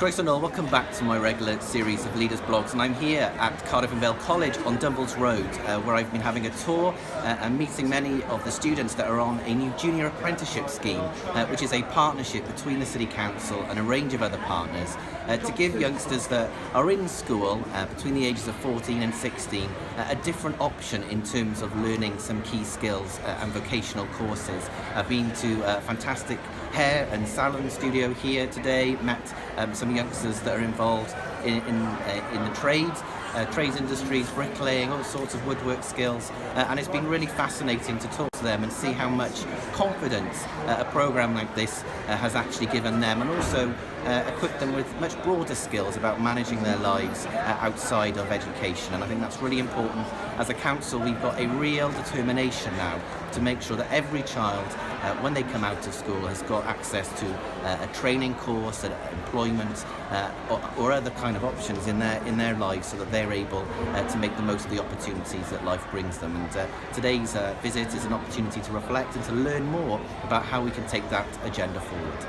Croeso nôl, welcome back to my regular series of Leaders Blogs, and I'm here at Cardiff and Vale College on Dumbles Road, where I've been having a tour and meeting many of the students that are on a new Junior Apprenticeship scheme, which is a partnership between the City Council and a range of other partners to give youngsters that are in school between the ages of 14 and 16 a different option in terms of learning some key skills and vocational courses. I've been to a fantastic hair and salon studio here today, met some youngsters that are involved in the trades industries, bricklaying, all sorts of woodwork skills, and it's been really fascinating to talk to them and see how much confidence a programme like this has actually given them, and also equip them with much broader skills about managing their lives outside of education. And I think that's really important. As a council, we've got a real determination now to make sure that every child, when they come out of school, has got access to a training course, employment, or other kind of options in their lives, so that they're able to make the most of the opportunities that life brings them. And today's visit is an opportunity to reflect and to learn more about how we can take that agenda forward.